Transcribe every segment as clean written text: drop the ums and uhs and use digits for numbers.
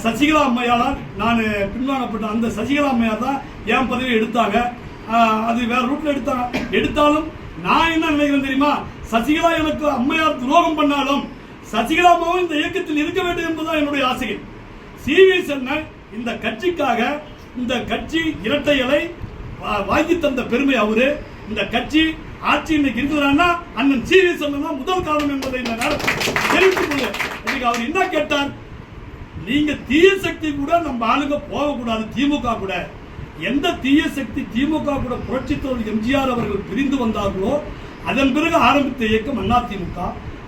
சசிகலா அம்மையாரால் நான் பின்வாங்கப்பட்ட அந்த சசிகலா அம்மையார் தான் என் பதவி எடுத்தாங்க. அது வேற ரூட்ல எடுத்தாலும் நான் என்ன நினைக்கிறேன் தெரியுமா, சசிகலா எனக்கு அம்மையார் துரோகம் பண்ணாலும் சசிகலா அம்மாவும் இந்த இயக்கத்தில் இருக்க வேண்டும் என்பதுதான் என்னுடைய ஆசைகள். சி.வி. சண்முகம் இந்த கட்சிக்காக இந்த கட்சி இரட்டை இலை வாங்கி தந்த பெருமை அவரு. இந்த கட்சி ஆட்சி இன்னைக்கு இருக்குதுன்னா அண்ணன் சி.வி. சண்முகம் தான் முதல் காரணம் என்பதை இந்த நேரத்தில் தெரிவித்துக் கொள்ள. இன்னைக்கு அவர் என்ன கேட்டார், நீங்க தீய சக்தி கூட நம்ம ஆளுங்க போகக்கூடாது, திமுக கூட எந்த தீய சக்தி திமுக கூட புரட்சித் தலைவர் எம்ஜிஆர் அவர்கள் பிரிந்து வந்தார்களோ அதன் பிறகு ஆரம்பித்த இயக்கம் அதிமுக.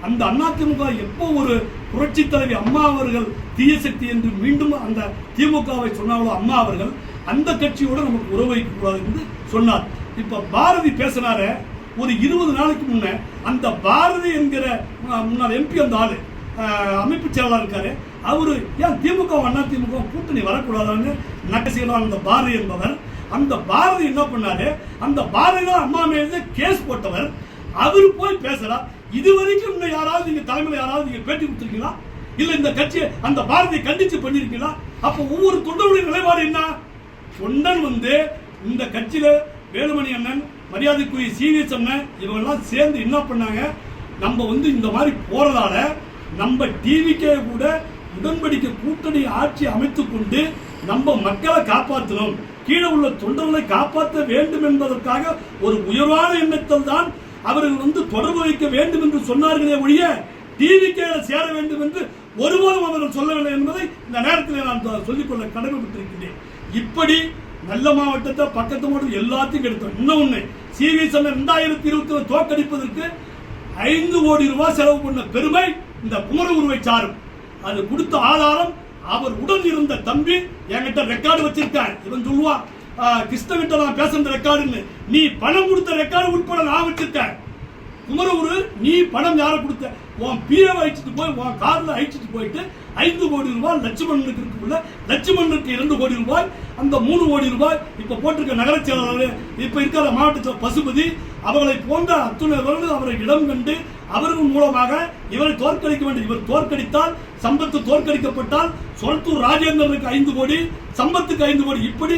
அந்த அதிமுக எப்போ ஒரு புரட்சி தலைவி அம்மா அவர்கள் தீய சக்தி என்று மீண்டும் அந்த திமுகவை சொன்னாங்களோ அம்மா அவர்கள் அந்த கட்சியோட நமக்கு உறவு வைக்க கூடாது என்று சொன்னார். இப்ப பாரதி பேசினார ஒரு 20 நாளைக்கு முன்ன அந்த பாரதி என்கிற முன்னாள் எம்பி அந்த ஆளு அமைப்பு செயலாளர் இருக்காரு, அவரு ஏன் திமுக அதிமுக கூட்டணி வரக்கூடாதுன்னு நக்கசீலான அந்த பாரதி என்பவர். அந்த பாரதி என்ன பண்ணாரு, அந்த பாரதி தான் அம்மா மேல கேஸ் போட்டவர். அவரு போய் பேசுறார். இதுவரைக்கும் இந்த யாராவது நீங்க தலைமையில யாராவது நீங்க பேட்டி கொடுத்திருக்கீங்களா, இல்ல இந்த கட்சியை அந்த பாரதியை கண்டிச்சு பண்ணிருக்கீங்களா? அப்ப ஒவ்வொரு தொண்டனுடைய நிலைப்பாடு என்ன? தொண்டன் இந்த கட்சியில வேலுமணி அண்ணன், மரியாதைக்குரிய சி.வி. சண்முகம் இவங்க எல்லாம் சேர்ந்து என்ன பண்ணாங்க, நம்ம இந்த மாதிரி போறதால நம்ம டிவிக்கே கூட உடன்படிக்கை கூட்டணி ஆட்சி அமைத்துக் கொண்டு நம்ம மக்களை காப்பாற்றணும், கீழே உள்ள தொண்டர்களை காப்பாற்ற வேண்டும் என்பதற்காக ஒரு உயர்வான எண்ணத்தில் தான் அவர்கள் தொடர்பு வைக்க வேண்டும் என்று சொன்னார்களே ஒழிய டிவிக்கே சேர வேண்டும் என்று ஒருபோதும் அவர்கள் சொல்லவில்லை என்பதை இந்த நேரத்தில் நான் சொல்லிக்கொள்ள கடமைப்பட்டிருக்கிறேன். இப்படி நல்ல மாவட்டத்தை பக்கத்து மாவட்டம் எல்லாத்தையும் எடுத்தோம். இன்னொன்னு சி.வி. சண்முகம் 2020 தோற்கடிப்பதற்கு 5 கோடி ரூபாய் செலவு பண்ண பெருமை இந்த குமரகுருவை சாரும். அது கொடுத்த ஆதாரம் அவர் உடன் இருந்த தம்பி என்கிட்ட ரெக்கார்டு வச்சிருக்கான். இவன் சொல்லுவான் கிருஷ்ணகிட்ட நான் பேசுற ரெக்கார்டுன்னு, நீ பணம் கொடுத்த ரெக்கார்டு உட்பட நான் வச்சிருக்கேன். குமரகுரு நீ பணம் யாரை கொடுத்த, உன் பிஏ அழிச்சிட்டு போய் உன் கார்ல அழிச்சிட்டு போயிட்டு 5 கோடி ரூபாய் லட்சுமணனுக்கு இருக்குள்ள, லட்சுமணனுக்கு 2 கோடி ரூபாய், அந்த 3 கோடி ரூபாய் இப்ப போட்டிருக்க நகர செயலாளர், இப்ப இருக்கிற மாவட்டத்தில் பசுபதி, அவர்களை போன்ற அத்துணர்கள் அவரை இடம் கண்டு அவர்கள் மூலமாக இவரை தோற்கடிக்க வேண்டும். இவர் தோற்கடித்தால் சம்பத்து தோற்கடிக்கப்பட்டால் சொலத்தூர் ராஜேந்திரனுக்கு 5 கோடி, சம்பத்துக்கு 5 கோடி, இப்படி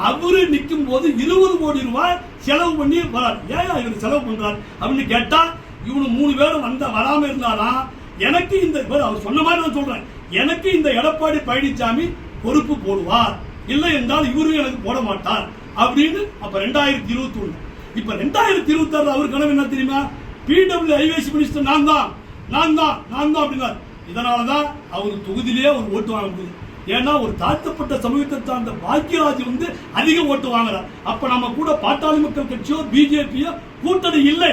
அவரு நிற்கும் போது 20 கோடி ரூபாய் செலவு பண்ணி வரார். ஏன் இவர் செலவு பண்றார் அப்படின்னு கேட்டா, இவனு 3 பேரும் வராம இருந்தாலும் எனக்கு இந்த அவர் சொன்ன மாதிரி நான் சொல்றேன், எனக்கு இந்த எடப்பாடி பழனிசாமி பொறுப்பு போடுவார், இல்லை என்றால் இவரும் எனக்கு போட மாட்டார் அப்படின்னு. அப்ப 2021 இப்ப 2026 அவர் கனவு என்ன தெரியுமா, பிடபிள்யூ ஹைவேஸ் மினிஸ்டர் நான் தான் அப்படின்னார். இதனாலதான் அவர் தொகுதியிலேயே ஒரு ஓட்டு வாங்க முடியுது. ஏன்னா ஒரு தாழ்த்தப்பட்ட சமூகத்தை சார்ந்த பாக்கியராஜ் அதிக ஓட்டு வாங்குறார். அப்ப நம்ம கூட பாட்டாளி மக்கள் கட்சியோ பிஜேபியோ கூட்டணி இல்லை.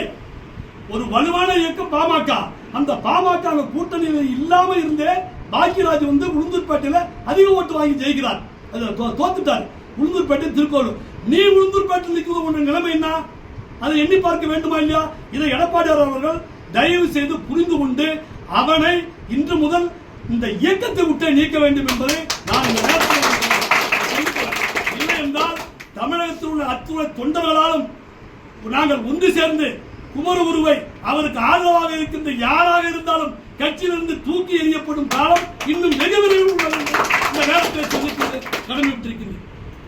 ஒரு வலுவான இயக்கம் பாமக. அந்த பாமக கூட்டணியில இல்லாம இருந்தே பாக்கியராஜ் உளுந்தூர்பேட்டையில அதிக ஓட்டு வாங்கி ஜெயிக்கிறார். தோத்துட்டார் உளுந்தூர்பேட்டை திருக்கோளூர். நீ உளுந்தூர்பேட்டையில் நிற்கிறது நிலைமை என்ன, அதை எண்ணி பார்க்க வேண்டுமா இல்லையா? இதை எடப்பாடியார் அவர்கள் தயவு செய்து புரிந்து கொண்டு அவனை இன்று முதல் இந்த இயக்கத்தை விட்டு நீக்க வேண்டும் என்பதை நான் இந்த நேரத்தில் இல்லை என்றால் தமிழகத்தில் உள்ள அத்துணை தொண்டர்களாலும் நாங்கள் ஒன்று சேர்ந்து குமரகுருவை அவருக்கு ஆதரவாக இருக்கின்ற யாராக இருந்தாலும் கட்சியிலிருந்து தூக்கி எறியப்படும் காலம் இன்னும் வெகு விரைவில் உள்ளது. இந்த நேரத்தில் சொல்லிக்கொண்டு கடமைப்பட்டிருக்கின்றேன்.